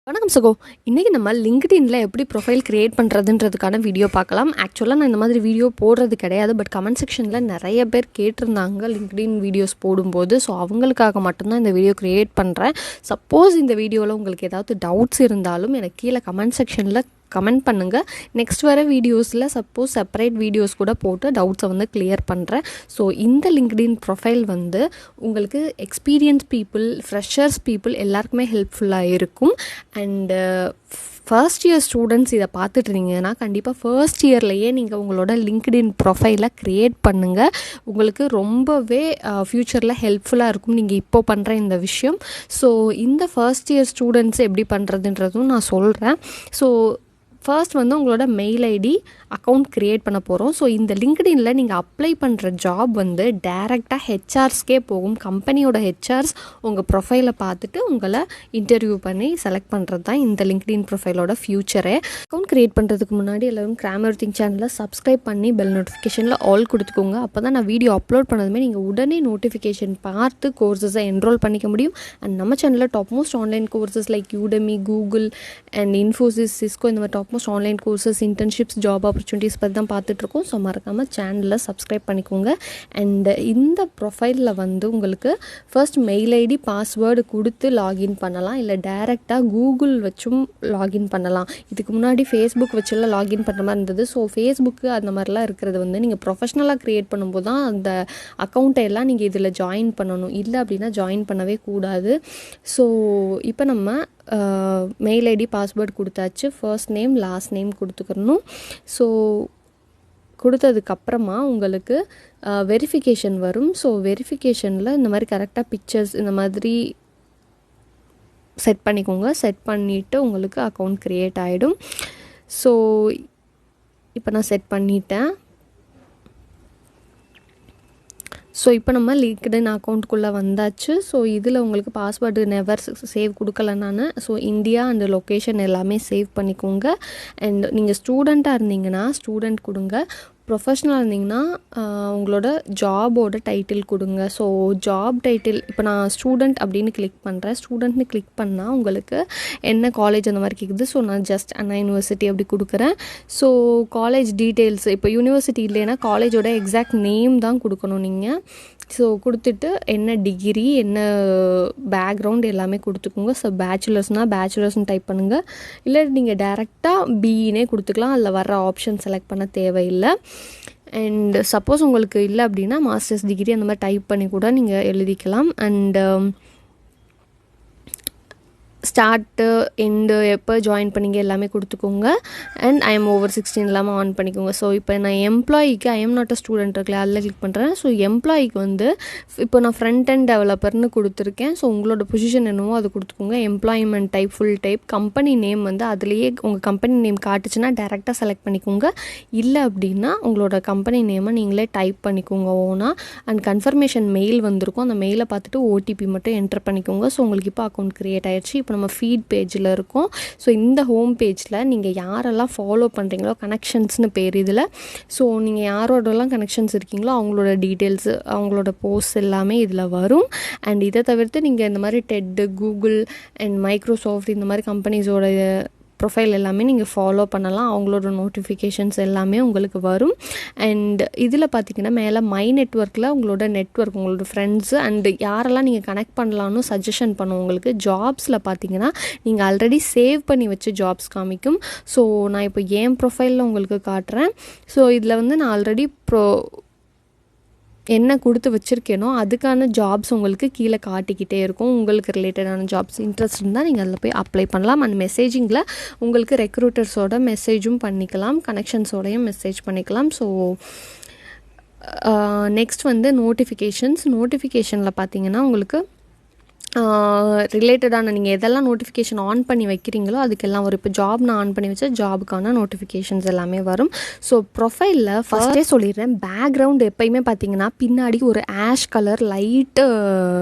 வணக்கம் சகோ. இன்றைக்கி நம்ம லிங்க்டின்ல எப்படி ப்ரொஃபைல் க்ரியேட் பண்ணுறதுன்றதுக்கான வீடியோ பார்க்கலாம். ஆக்சுவலாக நான் இந்த மாதிரி வீடியோ போடுறது கிடையாது, பட் கமெண்ட் செக்ஷனில் நிறைய பேர் கேட்டிருந்தாங்க லிங்க்டின் வீடியோஸ் போடும்போது. ஸோ அவங்களுக்காக மட்டும்தான் இந்த வீடியோ க்ரியேட் பண்ணுறேன். சப்போஸ் இந்த வீடியோவில் உங்களுக்கு ஏதாவது டவுட்ஸ் இருந்தாலும் எனக்கு கீழே கமெண்ட் செக்ஷனில் கமெண்ட் பண்ணுங்கள். நெக்ஸ்ட் வர வீடியோஸில் சப்போஸ் செப்பரேட் வீடியோஸ் கூட போட்டு டவுட்ஸை வந்து கிளியர் பண்ணுறேன். ஸோ இந்த லிங்க்டின் ப்ரொஃபைல் வந்து உங்களுக்கு எக்ஸ்பீரியன்ஸ் பீப்புள், ஃப்ரெஷர்ஸ் பீப்புள் எல்லாருக்குமே ஹெல்ப்ஃபுல்லாக இருக்கும். அண்டு ஃபர்ஸ்ட் இயர் ஸ்டூடெண்ட்ஸ் இதை பார்த்துட்டு இருந்தீங்கன்னா கண்டிப்பாக ஃபர்ஸ்ட் இயர்லேயே நீங்கள் உங்களோட லிங்க்டின் ப்ரொஃபைலை க்ரியேட் பண்ணுங்கள். உங்களுக்கு ரொம்பவே ஃப்யூச்சரில் ஹெல்ப்ஃபுல்லாக இருக்கும் நீங்கள் இப்போ பண்ணுற இந்த விஷயம். ஸோ இந்த ஃபர்ஸ்ட் இயர் ஸ்டூடெண்ட்ஸ் எப்படி பண்ணுறதுன்றதும் நான் சொல்கிறேன். ஸோ ஃபர்ஸ்ட் வந்து உங்களோட மெயில் ஐடி அக்கௌண்ட் க்ரியேட் பண்ண போகிறோம். ஸோ இந்த லிங்க்டின்ல நீங்கள் அப்ளை பண்ணுற ஜாப் வந்து டைரெக்டாக ஹெச்ஆர்ஸ்க்கே போகும். கம்பெனியோட ஹெச்ஆர்ஸ் உங்கள் ப்ரொஃபைலை பார்த்துட்டு உங்களை இன்டர்வியூ பண்ணி செலக்ட் பண்ணுறது தான் இந்த லிங்க்டின் ப்ரொஃபைலோட ஃபியூச்சரே. அக்கௌண்ட் க்ரியேட் பண்ணுறதுக்கு முன்னாடி எல்லோரும் கிராமர் திங் சேனலை சப்ஸ்கிரைப் பண்ணி பெல் நோட்டிஃபிகேஷனில் ஆல் கொடுத்துக்கோங்க. அப்போ தான் நான் வீடியோ அப்லோட் பண்ணதுமே நீங்கள் உடனே நோட்டிஃபிகேஷன் பார்த்து கோர்சஸை என்ரோல் பண்ணிக்க முடியும். அண்ட் நம்ம சேனலில் top most online courses like Udemy, Google and Infosys, Cisco இந்த மாதிரி top most online courses, internships, job opportunities பற்றி தான் பார்த்துட்ருக்கோம். ஸோ மறக்காமல் சேனலில் சப்ஸ்கிரைப் பண்ணிக்கோங்க. அண்ட் இந்த ப்ரொஃபைலில் வந்து உங்களுக்கு ஃபர்ஸ்ட் மெயில் ஐடி பாஸ்வேர்டு கொடுத்து லாகின் பண்ணலாம், இல்லை டைரெக்டாக கூகுள் வச்சும் லாகின் பண்ணலாம். இதுக்கு முன்னாடி ஃபேஸ்புக் வச்செல்லாம் லாகின் பண்ணுற மாதிரி இருந்தது. ஸோ ஃபேஸ்புக்கு அந்த மாதிரிலாம் இருக்கிறது வந்து நீங்கள் ப்ரொஃபஷ்னலாக க்ரியேட் பண்ணும்போது தான் அந்த அக்கௌண்ட்டை எல்லாம் நீங்கள் இதில் ஜாயின் பண்ணணும். இல்லை அப்படின்னா ஜாயின் பண்ணவே கூடாது. ஸோ இப்போ நம்ம மெயில் ஐடி பாஸ்வேர்டு கொடுத்தாச்சு. ஃபர்ஸ்ட் நேம் லாஸ்ட் நேம் கொடுத்துக்கணும். ஸோ கொடுத்ததுக்கப்புறமா உங்களுக்கு வெரிஃபிகேஷன் வரும். ஸோ வெரிஃபிகேஷனில் இந்த மாதிரி கரெக்டாக பிக்சர்ஸ் இந்த மாதிரி செட் பண்ணிக்கோங்க. செட் பண்ணிவிட்டு உங்களுக்கு அக்கௌண்ட் க்ரியேட் ஆகிடும். ஸோ இப்போ நான் செட் பண்ணிட்டேன். ஸோ இப்போ நம்ம லிங்க்டின் அக்கௌண்ட்டுக்குள்ளே வந்தாச்சு. ஸோ இதில் உங்களுக்கு பாஸ்வேர்டு நெவர் சேவ் கொடுக்கல நான். ஸோ இந்தியா அண்ட் லொக்கேஷன் எல்லாமே சேவ் பண்ணிக்கோங்க. அண்ட் நீங்கள் ஸ்டூடெண்ட்டாக இருந்தீங்கன்னா ஸ்டூடெண்ட் கொடுங்க. ப்ரொஃபஷ்னலாக இருந்தீங்கன்னா உங்களோட ஜாபோட டைட்டில் கொடுங்க. ஸோ ஜாப் டைட்டில் இப்போ நான் ஸ்டூடெண்ட் அப்படின்னு கிளிக் பண்ணுறேன். ஸ்டூடெண்ட்னு கிளிக் பண்ணால் உங்களுக்கு என்ன காலேஜ் அந்த மாதிரி கேட்குது. ஸோ நான் ஜஸ்ட் அண்ணா யூனிவர்சிட்டி அப்படி கொடுக்குறேன். ஸோ காலேஜ் டீட்டெயில்ஸ், இப்போ யூனிவர்சிட்டி இல்லைன்னா காலேஜோட எக்ஸாக்ட் நேம் தான் கொடுக்கணும் நீங்கள். ஸோ கொடுத்துட்டு என்ன டிகிரி, என்ன பேக்ரவுண்ட் எல்லாமே கொடுத்துக்கோங்க. ஸோ பேச்சுலர்ஸ்னால் பேச்சுலர்ஸ்னு டைப் பண்ணுங்கள். இல்லை நீங்கள் டேரெக்டாக பிஇனே கொடுத்துக்கலாம். அதில் வர ஆப்ஷன் செலக்ட் பண்ண தேவையில்லை. அண்ட் சப்போஸ் உங்களுக்கு இல்லை அப்படின்னா மாஸ்டர்ஸ் டிகிரி அந்த மாதிரி டைப் பண்ணி கூட நீங்கள் எழுதிக்கலாம். அண்டு ஸ்டார்ட்டு எண்டு எப்போ ஜாயின் பண்ணிங்க எல்லாமே கொடுத்துக்கோங்க. அண்ட் ஐஎம் ஓவர் 16 இல்லாமல் ஆன் பண்ணிக்கோங்க. ஸோ இப்போ நான் எம்ப்ளாயிக்கு ஐஎம் நாட் அ ஸ்டூடெண்ட் இருக்குல்ல அதில் கிளிக் பண்ணுறேன். ஸோ எம்ப்ளாயிக்கு வந்து இப்போ நான் ஃப்ரண்ட் அண்ட் டெவலப்பர்னு கொடுத்துருக்கேன். ஸோ உங்களோட பொசிஷன் என்னவோ அது கொடுத்துக்கோங்க. Employment type full type, company name வந்து அதுலேயே உங்கள் கம்பெனி நேம் காட்டுச்சுன்னா டேரெக்டாக செலக்ட் பண்ணிக்கோங்க. இல்லை அப்படின்னா உங்களோட கம்பெனி நேமை நீங்களே டைப் பண்ணிக்கோங்க ஓனா. அண்ட் கன்ஃபர்மேஷன் மெயில் வந்திருக்கும். அந்த மெயிலை பார்த்துட்டு ஓடிபி மட்டும் என்டர் பண்ணிக்கோங்க. ஸோ உங்களுக்கு இப்போ அக்கௌண்ட் க்ரியேட் ஆகிடுச்சு. இப்போ நம்ம ஃபீட் பேஜில் இருக்கும். ஸோ இந்த ஹோம் பேஜில் நீங்கள் யாரெல்லாம் ஃபாலோ பண்ணுறீங்களோ கனெக்ஷன்ஸ்னு பேர் இதில். ஸோ நீங்கள் யாரோடலாம் கனெக்ஷன்ஸ் இருக்கீங்களோ அவங்களோட டீட்டெயில்ஸு, அவங்களோட போஸ்ட் எல்லாமே இதில் வரும். அண்ட் இதை தவிர்த்து நீங்கள் இந்த மாதிரி டெட்டு, கூகுள் அண்ட் மைக்ரோசாஃப்ட் இந்த மாதிரி கம்பெனிஸோட ப்ரொஃபைல் எல்லாமே நீங்கள் ஃபாலோ பண்ணலாம். அவங்களோட நோட்டிஃபிகேஷன்ஸ் எல்லாமே உங்களுக்கு வரும். அண்ட் இதில் பார்த்தீங்கன்னா மேலே மை நெட்வொர்க்கில் உங்களோட நெட்வொர்க், உங்களோட ஃப்ரெண்ட்ஸு அண்டு யாரெல்லாம் நீங்கள் கனெக்ட் பண்ணலான்னு சஜஷன் பண்ணும். உங்களுக்கு ஜாப்ஸில் பார்த்தீங்கன்னா நீங்கள் ஆல்ரெடி சேவ் பண்ணி வச்ச ஜாப்ஸ் காமிக்கும். ஸோ நான் இப்போ என் ப்ரொஃபைலில் உங்களுக்கு காட்டுறேன். ஸோ இதில் வந்து நான் ஆல்ரெடி என்ன கொடுத்து வச்சுருக்கேனோ அதுக்கான ஜாப்ஸ் உங்களுக்கு கீழே காட்டிக்கிட்டே இருக்கும். உங்களுக்கு ரிலேட்டடான ஜாப்ஸ் இன்ட்ரெஸ்ட் இருந்தால் நீங்கள் அதில் போய் அப்ளை பண்ணலாம். அண்ட் மெசேஜிங்கில் உங்களுக்கு ரெக்ரூட்டர்ஸோட மெசேஜும் பண்ணிக்கலாம், கனெக்ஷன்ஸோடையும் மெசேஜ் பண்ணிக்கலாம். ஸோ நெக்ஸ்ட் வந்து நோட்டிஃபிகேஷனில் பார்த்தீங்கன்னா உங்களுக்கு ரிலேட்டடான நீங்கள் எதெல்லாம் நோட்டிஃபிகேஷன் ஆன் பண்ணி வைக்கிறீங்களோ அதுக்கெல்லாம் வரும். இப்போ ஜாப் நான் ஆன் பண்ணி வச்சா ஜாபுக்கான நோட்டிஃபிகேஷன்ஸ் எல்லாமே வரும். ஸோ ப்ரொஃபைலில் ஃபஸ்ட்டே சொல்லிடுறேன், பேக்ரவுண்ட் எப்போயுமே பார்த்தீங்கன்னா பின்னாடி ஒரு ash colour, light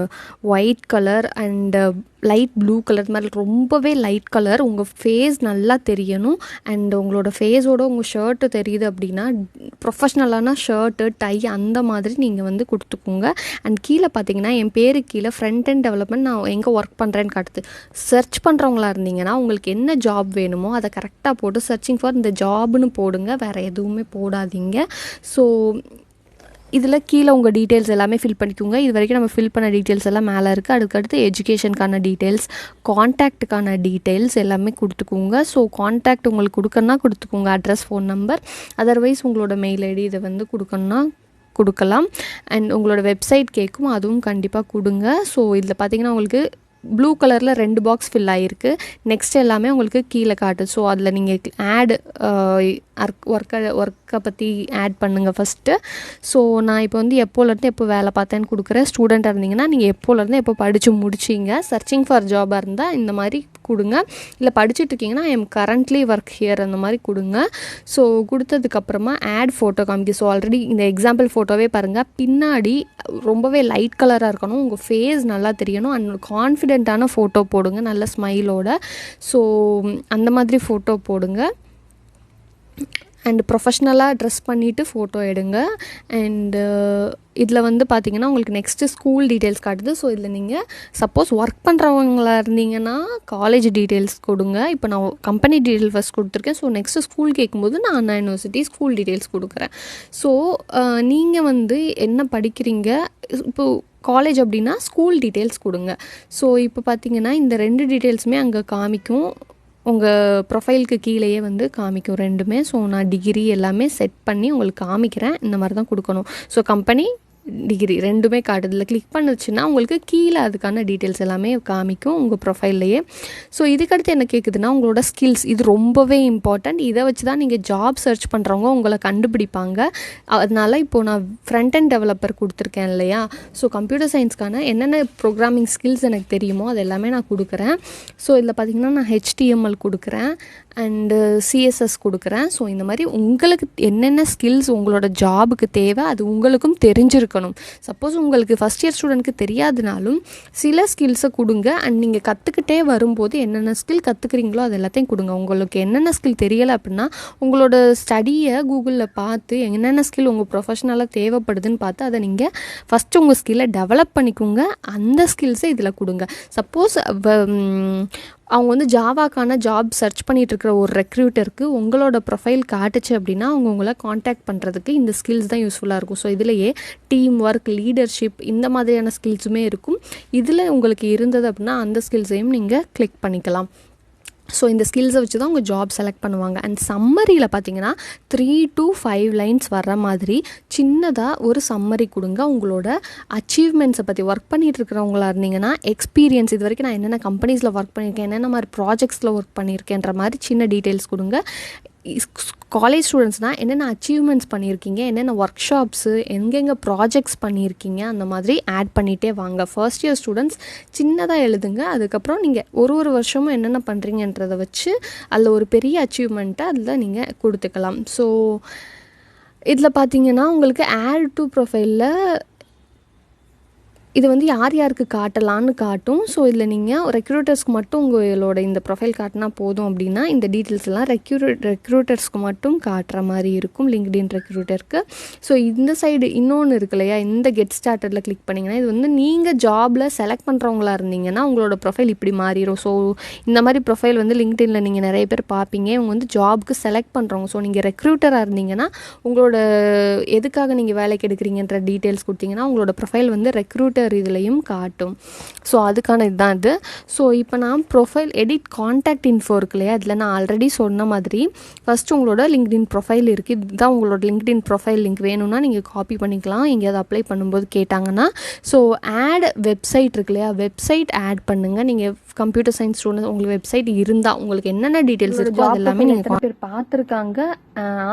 white colour and light blue colour மாதிரி ரொம்பவே லைட் கலர், உங்கள் ஃபேஸ் நல்லா தெரியணும். அண்ட் உங்களோட ஃபேஸோட உங்கள் ஷர்ட்டு தெரியுது அப்படின்னா ப்ரொஃபஷ்னலான ஷர்ட்டு டை அந்த மாதிரி நீங்கள் வந்து கொடுத்துக்கோங்க. அண்ட் கீழே பார்த்தீங்கன்னா என் பேருக்கு கீழே ஃப்ரண்ட் அண்ட் டெவலப்மெண்ட் நான் எங்கே ஒர்க் பண்ணுறேன்னு காட்டுது. சர்ச் பண்ணுறவங்களா இருந்தீங்கன்னா உங்களுக்கு என்ன ஜாப் வேணுமோ அதை கரெக்டாக போட்டு சர்ச்சிங் ஃபார் இந்த ஜாப்னு போடுங்க, வேறு எதுவுமே போடாதீங்க. ஸோ இதில் கீழே உங்கள் டீட்டெயில்ஸ் எல்லாமே ஃபில் பண்ணிக்கோங்க. இது வரைக்கும் நம்ம ஃபில் பண்ண டீட்டெயில்ஸ் எல்லாம் மேலே இருக்குது. அதுக்கடுத்து எஜுகேஷனுக்கான டீட்டெயில்ஸ், கான்டாக்ட்டுக்கான டீட்டெயில்ஸ் எல்லாமே கொடுத்துக்கோங்க. ஸோ கான்டாக்ட் உங்களுக்கு கொடுக்கணுன்னா கொடுத்துக்கோங்க, அட்ரஸ், ஃபோன் நம்பர். அதர்வைஸ் உங்களோட மெயில் ஐடி இதை வந்து கொடுக்கணுன்னா கொடுக்கலாம். அண்ட் உங்களோட வெப்சைட் கேட்கும், அதுவும் கண்டிப்பாக கொடுங்க. ஸோ இதில் பார்த்தீங்கன்னா உங்களுக்கு ப்ளூ கலரில் 2 பாக்ஸ் ஃபில் ஆகிருக்கு. நெக்ஸ்ட் எல்லாமே உங்களுக்கு கீழே காட்டு. ஸோ அதில் நீங்கள் ஆட் ஒர்க்கை பற்றி ஆட் பண்ணுங்கள் ஃபஸ்ட்டு. ஸோ நான் இப்போ வந்து எப்போலேருந்து எப்போ வேலை பார்த்தேன்னு கொடுக்குறேன். ஸ்டூடெண்ட்டாக இருந்தீங்கன்னா நீங்கள் எப்போலேருந்து எப்போ படித்து முடிச்சிங்க, சர்ச்சிங் ஃபார் ஜாபாக இருந்தால் இந்த மாதிரி கொடுங்க. இல்லை படிச்சுட்டு இருக்கீங்கன்னா I am currently work here அந்த மாதிரி கொடுங்க. ஸோ கொடுத்ததுக்கப்புறமா ஆட் ஃபோட்டோ காமிக்கு. ஸோ ஆல்ரெடி இந்த எக்ஸாம்பிள் ஃபோட்டோவே பாருங்கள், பின்னாடி ரொம்பவே லைட் கலராக இருக்கணும், உங்கள் ஃபேஸ் நல்லா தெரியணும், அண்ட் கான்ஃபிடென்ட்டான ஃபோட்டோ போடுங்க, நல்ல ஸ்மைலோட. ஸோ அந்த மாதிரி ஃபோட்டோ போடுங்க. அண்ட் ப்ரொஃபஷ்னலாக ட்ரெஸ் பண்ணிவிட்டு ஃபோட்டோ எடுங்க. அண்டு இதில் வந்து பார்த்திங்கன்னா உங்களுக்கு நெக்ஸ்ட்டு ஸ்கூல் டீட்டெயில்ஸ் காட்டுது. ஸோ இதில் நீங்கள் சப்போஸ் ஒர்க் பண்ணுறவங்களா இருந்தீங்கன்னா காலேஜ் டீட்டெயில்ஸ் கொடுங்க. இப்போ நான் கம்பெனி டீட்டெயில் ஃபஸ்ட் கொடுத்துருக்கேன். ஸோ நெக்ஸ்ட்டு ஸ்கூல் கேட்கும்போது நான் அண்ணா யூனிவர்சிட்டி ஸ்கூல் டீட்டெயில்ஸ் கொடுக்குறேன். ஸோ நீங்கள் வந்து என்ன படிக்கிறீங்க, இப்போது காலேஜ் அப்படின்னா ஸ்கூல் டீட்டெயில்ஸ் கொடுங்க. ஸோ இப்போ பார்த்திங்கன்னா இந்த 2 டீட்டெயில்ஸுமே அங்கே காமிக்கும், உங்கள் ப்ரொஃபைலுக்கு கீழேயே வந்து காமிக்கும் 2மே. ஸோ நான் டிகிரி எல்லாமே செட் பண்ணி உங்களுக்கு காமிக்கிறேன். இந்த மாதிரி தான் கொடுக்கணும். ஸோ கம்பெனி, டிகிரி 2மே காட்டுது. இதில் கிளிக் பண்ணுச்சுன்னா உங்களுக்கு கீழே அதுக்கான டீட்டெயில்ஸ் எல்லாமே காமிக்கும் உங்கள் ப்ரொஃபைல்லையே. ஸோ இதுக்கடுத்து என்ன கேட்குதுன்னா உங்களோட ஸ்கில்ஸ். இது ரொம்பவே இம்பார்ட்டண்ட். இதை வச்சு தான் நீங்கள் ஜாப் சர்ச் பண்ணுறவங்க உங்களை கண்டுபிடிப்பாங்க. அதனால் இப்போது நான் ஃப்ரண்ட் அண்ட் டெவலப்பர் கொடுத்துருக்கேன் இல்லையா. ஸோ கம்ப்யூட்டர் சயின்ஸ்க்கான என்னென்ன ப்ரோக்ராமிங் ஸ்கில்ஸ் எனக்கு தெரியுமோ அது எல்லாமே நான் கொடுக்குறேன். ஸோ இதில் பார்த்திங்கன்னா நான் HTML கொடுக்குறேன் அண்டு CSS கொடுக்குறேன். ஸோ இந்த மாதிரி உங்களுக்கு என்னென்ன ஸ்கில்ஸ் உங்களோட ஜாபுக்கு தேவை அது உங்களுக்கும் தெரிஞ்சிருக்கணும். சப்போஸ் உங்களுக்கு ஃபஸ்ட் இயர் ஸ்டூடெண்ட்க்கு தெரியாதுனாலும் சில ஸ்கில்ஸை கொடுங்க. அண்ட் நீங்கள் கற்றுக்கிட்டே வரும்போது என்னென்ன ஸ்கில் கற்றுக்குறீங்களோ அது எல்லாத்தையும் கொடுங்க. உங்களுக்கு என்னென்ன ஸ்கில் தெரியலை அப்படின்னா உங்களோட ஸ்டடியை கூகுளில் பார்த்து என்னென்ன ஸ்கில் உங்கள் ப்ரொஃபஷ்னலாக தேவைப்படுதுன்னு பார்த்து அதை நீங்கள் ஃபஸ்ட்டு உங்கள் ஸ்கில்லை டெவலப் பண்ணிக்கோங்க. அந்த ஸ்கில்ஸை இதில் கொடுங்க. சப்போஸ் அவங்க வந்து ஜாவாக்கான ஜாப் சர்ச் பண்ணிகிட்டு இருக்கிற ஒரு ரெக்ரூட்டருக்கு உங்களோட ப்ரொஃபைல் காட்டுச்சு அப்படின்னா அவங்க உங்களை காண்டாக்ட் பண்ணுறதுக்கு இந்த ஸ்கில்ஸ் தான் யூஸ்ஃபுல்லாக இருக்கும். ஸோ இதிலேயே டீம் ஒர்க், லீடர்ஷிப் இந்த மாதிரியான ஸ்கில்ஸுமே இருக்கும். இதில் உங்களுக்கு இருந்தது அப்படின்னா அந்த ஸ்கில்ஸையும் நீங்கள் கிளிக் பண்ணிக்கலாம். ஸோ இந்த ஸ்கில்ஸை வச்சு தான் உங்கள் ஜாப் செலக்ட் பண்ணுவாங்க. அண்ட் சம்மரியில் பார்த்தீங்கன்னா 3 to 5 லைன்ஸ் வர்ற மாதிரி சின்னதாக ஒரு சம்மரி கொடுங்க. உங்களோட அச்சீவ்மெண்ட்ஸை பற்றி, ஒர்க் பண்ணிகிட்டு இருக்கிறவங்களா இருந்தீங்கன்னா எக்ஸ்பீரியன்ஸ், இது வரைக்கும் நான் என்னென்ன கம்பெனிஸில் ஒர்க் பண்ணியிருக்கேன், என்னென்ன மாதிரி ப்ராஜெக்ட்ஸில் ஒர்க் பண்ணியிருக்கேன்ற மாதிரி சின்ன டீட்டெயில்ஸ் கொடுங்க. காலேஜ் ஸ்டூடெண்ட்ஸ்னால் என்னென்ன அச்சீவ்மெண்ட்ஸ் பண்ணியிருக்கீங்க, என்னென்ன ஒர்க் ஷாப்ஸு, எங்கெங்கே ப்ராஜெக்ட்ஸ் பண்ணியிருக்கீங்க அந்த மாதிரி ஆட் பண்ணிகிட்டே வாங்க. ஃபர்ஸ்ட் இயர் ஸ்டூடெண்ட்ஸ் சின்னதாக எழுதுங்க. அதுக்கப்புறம் நீங்கள் ஒரு வருஷமும் என்னென்ன பண்ணுறீங்கன்றதை வச்சு அதில் ஒரு பெரிய அச்சீவ்மெண்ட்டை அதில் நீங்கள் கொடுத்துக்கலாம். ஸோ இதில் பார்த்தீங்கன்னா உங்களுக்கு ஆட் டு ப்ரொஃபைலில் இது வந்து யார் யாருக்கு காட்டலான்னு காட்டும். ஸோ இதில் நீங்கள் ரெக்ரூட்டர்ஸ்க்கு மட்டும் உங்களோட இந்த ப்ரொஃபைல் காட்டினா போதும் அப்படின்னா இந்த டீட்டெயில்ஸ் எல்லாம் ரெக்ரூட்டர்ஸ்க்கு மட்டும் காட்டுற மாதிரி இருக்கும், லிங்க்டின் ரெக்ரூட்டருக்கு. ஸோ இந்த சைடு இன்னொன்று இருக்கு இல்லையா, இந்த கெட் ஸ்டார்டடில் கிளிக் பண்ணிங்கன்னா இது வந்து நீங்கள் ஜாபில் செலக்ட் பண்ணுறவங்களா இருந்தீங்கன்னா உங்களோட ப்ரொஃபைல் இப்படி மாறிடும். ஸோ இந்த மாதிரி ப்ரொஃபைல் வந்து லிங்க்டினில் நீங்கள் நிறைய பேர் பார்ப்பீங்க. இவங்க வந்து ஜாபுக்கு செலக்ட் பண்ணுறவங்க. ஸோ நீங்கள் ரெக்ரூட்டராக இருந்தீங்கன்னா உங்களோட எதுக்காக நீங்கள் வேலைக்கு எடுக்கிறீங்கன்ற டீட்டெயில்ஸ் கொடுத்தீங்கன்னா உங்களோட ப்ரொஃபைல் வந்து ரெக்ரூட்டர் இதுலையும் காட்டும். ஸோ அதுக்கான இதுதான் இது. ஸோ இப்போ நான் ப்ரொஃபைல் எடிட் கான்டாக்ட் இன்ஃபோ இருக்கு இல்லையா, அதில் நான் ஆல்ரெடி சொன்ன மாதிரி ஃபஸ்ட்டு உங்களோட லிங்க்டின் ப்ரொஃபைல் இருக்குது. இதுதான் உங்களோட லிங்க்டின் ப்ரொஃபைல் லிங்க். வேணும்னா நீங்கள் காப்பி பண்ணிக்கலாம் எங்கேயாவது அப்ளை பண்ணும்போது கேட்டாங்கன்னா. ஸோ ஆட் வெப்சைட் இருக்கு இல்லையா, வெப்சைட் ஆட் பண்ணுங்கள். நீங்கள் கம்ப்யூட்டர் சயின்ஸ் ஸ்டூடெண்ட் உங்களுக்கு வெப்சைட் இருந்தால் உங்களுக்கு என்னென்ன டீட்டெயில்ஸ் இருக்கோ அது எல்லாமே நீங்கள் பேர் பார்த்துருக்காங்க.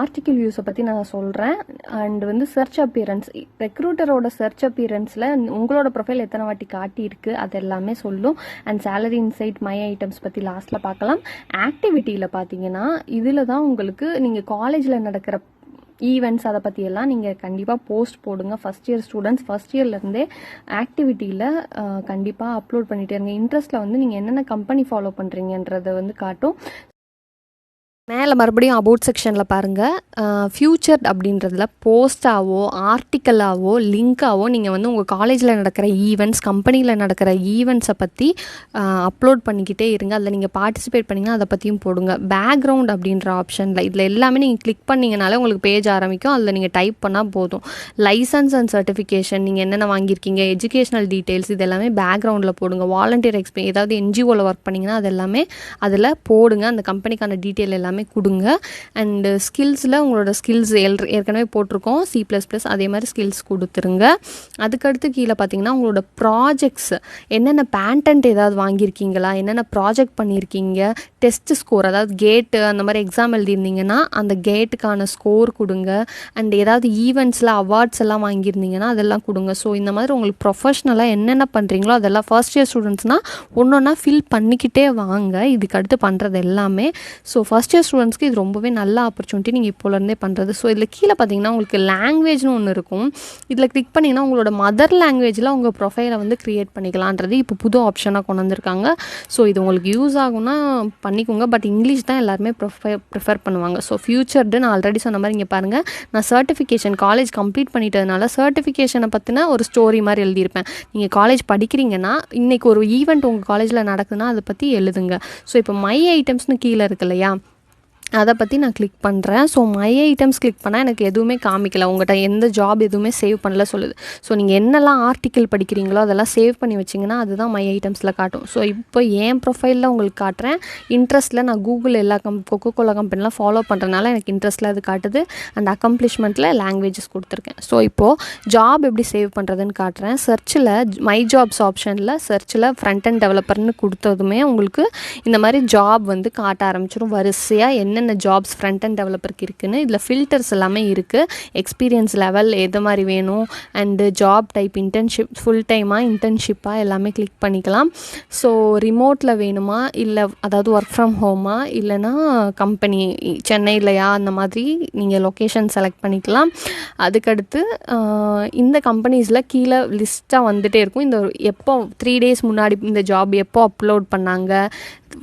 ஆர்டிக்கிள் வியூஸை பற்றி நான் சொல்கிறேன். அண்ட் வந்து சர்ச் அப்பியரன்ஸ், ரெக்ரூட்டரோட சர்ச் அப்பியரன்ஸில் உங்களோட ப்ரொஃபைல் எத்தனை வாட்டி காட்டியிருக்கு அது எல்லாமே சொல்லும். And salary inside, my items பற்றி லாஸ்ட்டில் பார்க்கலாம். ஆக்டிவிட்டியில் பார்த்தீங்கன்னா இதில் தான் உங்களுக்கு நீங்கள் காலேஜில் நடக்கிற ஈவெண்ட்ஸ் அதை பற்றியெல்லாம் நீங்கள் கண்டிப்பாக போஸ்ட் போடுங்க. ஃபஸ்ட் இயர் ஸ்டூடெண்ட்ஸ் ஃபஸ்ட் இயர்லேருந்தே ஆக்டிவிட்டியில் கண்டிப்பாக அப்லோட் பண்ணிகிட்டே இருங்க. இன்ட்ரெஸ்ட்டில் வந்து நீங்கள் என்னென்ன கம்பெனி ஃபாலோ பண்ணுறீங்கன்றதை வந்து காட்டும். மேலே மறுபடியும் அபவுட் செக்ஷனில் பாருங்கள், ஃப்யூச்சர் அப்படின்றதுல போஸ்ட்டாவோ ஆர்டிக்கலாவோ லிங்காவோ நீங்கள் வந்து உங்கள் காலேஜில் நடக்கிற ஈவெண்ட்ஸ், கம்பெனியில் நடக்கிற ஈவெண்ட்ஸை பற்றி அப்லோட் பண்ணிக்கிட்டே இருங்க. அதில் நீங்கள் பார்ட்டிசிபேட் பண்ணிங்கன்னா அதை பற்றியும் போடுங்க. பேக்ரவுண்ட் அப்படின்ற ஆப்ஷனில் இதில் எல்லாமே நீங்கள் கிளிக் பண்ணிங்கனாலே உங்களுக்கு பேஜ் ஆரம்பிக்கும். அதில் நீங்கள் டைப் பண்ணால் போதும். லைசன்ஸ் அண்ட் சர்டிஃபிகேஷன், நீங்கள் என்னென்ன வாங்கியிருக்கீங்க, எஜுகேஷனல் டீட்டெயில்ஸ், இது எல்லாமே பேக்ரவுண்டில் போடுங்க. வாலண்டியர் எக்ஸ்பீரியன்ஸ், ஏதாவது என்ஜிஓவில் ஒர்க் பண்ணிங்கன்னா அது எல்லாமே அதில் போடுங்க. அந்த கம்பெனிக்கான டீட்டெயில் எல்லாமே கொடுங்க. அண்டு ஸ்கில்ஸில் உங்களோட ஸ்கில்ஸ் ஏற்கனவே போட்டிருக்கோம், C++, அதே மாதிரி ஸ்கில்ஸ் கொடுத்துருங்க. அதுக்கடுத்து கீழே பார்த்தீங்கன்னா உங்களோட ப்ராஜெக்ட்ஸ், என்னென்ன பேட்டன்ட் ஏதாவது வாங்கியிருக்கீங்களா, என்னென்ன ப்ராஜெக்ட் பண்ணியிருக்கீங்க, டெஸ்ட் ஸ்கோர், அதாவது கேட்டு அந்த மாதிரி எக்ஸாம் எழுதியிருந்தீங்கன்னா அந்த கேட்டுக்கான ஸ்கோர் கொடுங்க. அண்ட் ஏதாவது ஈவெண்ட்ஸில் அவார்ட்ஸ் எல்லாம் வாங்கியிருந்தீங்கன்னா அதெல்லாம் கொடுங்க. ஸோ இந்த மாதிரி உங்களுக்கு ப்ரொஃபஷ்னலாக என்னென்ன பண்ணுறீங்களோ அதெல்லாம் ஃபர்ஸ்ட் இயர் ஸ்டூடெண்ட்ஸ்னால் ஒன்று ஒன்றா ஃபில் பண்ணிக்கிட்டே வாங்க. இதுக்கு அடுத்து பண்ணுறது எல்லாமே. ஸோ ஃபர்ஸ்ட் இயர் ஸ்டூடெண்ட்ஸ்க்கு இது ரொம்பவே நல்ல ஆப்பர்ச்சுனிட்டி நீங்கள் இப்போலேருந்தே பண்ணுறது. ஸோ இதில் கீழே பார்த்தீங்கன்னா உங்களுக்கு லாங்குவேஜ்னு ஒன்று இருக்கும். இதில் கிளிக் பண்ணிங்கன்னா உங்களோட மதர் லாங்குவேஜில் உங்கள் ப்ரொஃபைலை வந்து க்ரியேட் பண்ணிக்கலான்றது இப்போ புது ஆப்ஷனாக கொண்டு வந்திருக்காங்க. ஸோ இது உங்களுக்கு யூஸ் ஆகும்னா பண்ணிக்கோங்க. பட் இங்கிலீஷ் தான் எல்லாருமே ப்ரிஃபர் பண்ணுவாங்க. ஸோ ஃப்யூச்சர்டு நான் ஆல்ரெடி சொன்ன மாதிரி இங்கே பாருங்கள், நான் சர்டிஃபிகேஷன் காலேஜ் கம்ப்ளீட் பண்ணிட்டதுனால சர்டிஃபிகேஷனை பற்றின ஒரு ஸ்டோரி மாதிரி எழுதியிருப்பேன். நீங்கள் காலேஜ் படிக்கிறீங்கன்னா இன்றைக்கி ஒரு ஈவெண்ட் உங்கள் காலேஜில் நடக்குதுன்னா அதை பற்றி எழுதுங்க. ஸோ இப்போ மை ஐட்டம்ஸ்னு கீழே இருக்கு இல்லையா, அதை பற்றி நான் கிளிக் பண்ணுறேன். ஸோ மை ஐட்டம்ஸ் கிளிக் பண்ணால் எனக்கு எதுவுமே காமிக்கல, உங்கள்கிட்ட எந்த ஜாப் எதுவுமே சேவ் பண்ணல சொல்லுது. ஸோ நீங்கள் என்னெல்லாம் ஆர்டிக்கிள் படிக்கிறீங்களோ அதெல்லாம் சேவ் பண்ணி வச்சிங்கன்னா அதுதான் மை ஐட்டம்ஸில் காட்டும். ஸோ இப்போ என் ப்ரொஃபைலில் உங்களுக்கு காட்டுறேன். இன்ட்ரெஸ்ட்டில் நான் கூகுள் எல்லா கொக்கோகோலா கம்பெனிலாம் ஃபாலோ பண்ணுறதுனால எனக்கு இன்ட்ரெஸ்ட்டில் அது காட்டுது. அண்ட் அக்கம்ப்ளிஷ்மெண்ட்டில் லாங்குவேஜஸ் கொடுத்துருக்கேன். ஸோ இப்போது ஜாப் எப்படி சேவ் பண்ணுறதுன்னு காட்டுறேன். சர்ச்சில் மை ஜாப்ஸ் ஆப்ஷனில் சர்ச்சில் ஃப்ரண்ட் அண்ட் டெவலப்பர்னு கொடுத்ததுமே உங்களுக்கு இந்த மாதிரி ஜாப் வந்து காட்ட ஆரம்பிச்சிடும். வரிசையாக என்னென்ன ஜாப்ஸ் ஃப்ரண்ட் அண்ட் டெவலப்பருக்கு இருக்குன்னு இதில் ஃபில்டர்ஸ் எல்லாமே இருக்குது. எக்ஸ்பீரியன்ஸ் லெவல் எது மாதிரி வேணும், and job type, internship, full டைமாக இன்டர்ன்ஷிப்பாக எல்லாமே கிளிக் பண்ணிக்கலாம். ஸோ ரிமோட்டில் வேணுமா, இல்லை அதாவது ஒர்க் ஃப்ரம் ஹோமா, இல்லைனா கம்பெனி சென்னையிலையா, அந்த மாதிரி நீங்கள் லொக்கேஷன் செலக்ட் பண்ணிக்கலாம். அதுக்கடுத்து இந்த கம்பெனிஸில் கீழே லிஸ்ட்டாக வந்துகிட்டே இருக்கும். இந்த எப்போ 3 days முன்னாடி இந்த ஜாப் எப்போ அப்லோட் பண்ணாங்க,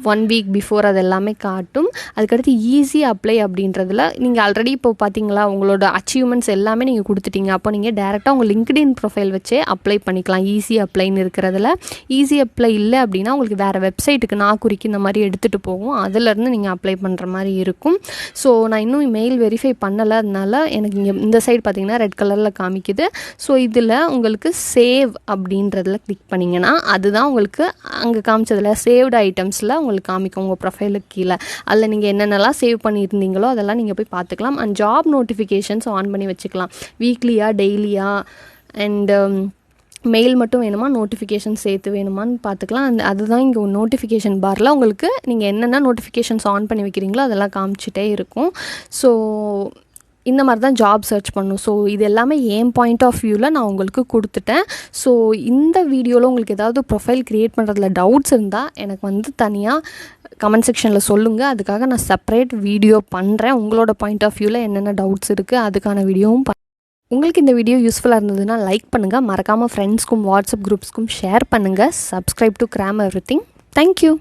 1 week பிஃபோர், அது எல்லாமே காட்டும். அதுக்கடுத்து ஈஸி அப்ளை அப்படின்றதுல நீங்கள் ஆல்ரெடி இப்போ பார்த்தீங்களா உங்களோட அச்சீவ்மெண்ட்ஸ் எல்லாமே நீங்கள் கொடுத்துட்டீங்க. அப்போ நீங்கள் டேரெக்டாக உங்கள் லிங்க்டின் ப்ரொஃபைல் வச்சே அப்ளை பண்ணிக்கலாம். ஈஸி அப்ளைன்னு இருக்கிறதுல ஈஸி அப்ளை இல்லை அப்படின்னா உங்களுக்கு வேறு வெப்சைட்டுக்கு நான் குறிக்கி இந்த மாதிரி எடுத்துகிட்டு போகும், அதிலேருந்து நீங்கள் அப்ளை பண்ணுற மாதிரி இருக்கும். ஸோ நான் இன்னும் மெயில் வெரிஃபை பண்ணலை, அதனால எனக்கு இங்கே இந்த சைடு பார்த்தீங்கன்னா ரெட் கலரில் காமிக்குது. ஸோ இதில் உங்களுக்கு சேவ் அப்படின்றதில் கிளிக் பண்ணிங்கன்னா அதுதான் உங்களுக்கு அங்கே காமிச்சதில் சேவ்டு ஐட்டம்ஸில் உங்களுக்கு காமிக்கும் உங்கள் ப்ரொஃபைலுக்கு கீழே. அதில் நீங்கள் என்னென்னலாம் சேவ் பண்ணியிருந்தீங்களோ அதெல்லாம் நீங்கள் போய் பார்த்துக்கலாம். அண்ட் ஜாப் நோட்டிஃபிகேஷன்ஸ் ஆன் பண்ணி வச்சுக்கலாம். வீக்லியா, டெய்லியா, அண்டு மெயில் மட்டும் வேணுமா, நோட்டிஃபிகேஷன் சேர்த்து வேணுமான்னு பார்த்துக்கலாம். அதுதான் இங்கே நோட்டிஃபிகேஷன் பாரில் உங்களுக்கு நீங்கள் என்னென்ன நோட்டிஃபிகேஷன்ஸ் ஆன் பண்ணி வைக்கிறீங்களோ அதெல்லாம் காமிச்சிட்டே இருக்கும். ஸோ இந்த மாதிரி தான் ஜாப் சர்ச் பண்ணணும். ஸோ இது எல்லாமே என் பாயிண்ட் ஆஃப் வியூவில் நான் உங்களுக்கு கொடுத்துட்டேன். ஸோ இந்த வீடியோவில் உங்களுக்கு ஏதாவது ப்ரொஃபைல் க்ரியேட் பண்ணுறதுல டவுட்ஸ் இருந்தால் எனக்கு வந்து தனியாக கமெண்ட் செக்ஷனில் சொல்லுங்கள். அதுக்காக நான் செப்பரேட் வீடியோ பண்ணுறேன். உங்களோட பாயிண்ட் ஆஃப் வியூவில் என்னென்ன டவுட்ஸ் இருக்குது அதுக்கான வீடியோவும் உங்களுக்கு இந்த வீடியோ யூஸ்ஃபுல்லாக இருந்ததுன்னா லைக் பண்ணுங்கள். மறக்காமல் ஃப்ரெண்ட்ஸ்க்கும் வாட்ஸ்அப் குரூப்ஸ்க்கும் ஷேர் பண்ணுங்கள். Subscribe to gram everything. Thank you.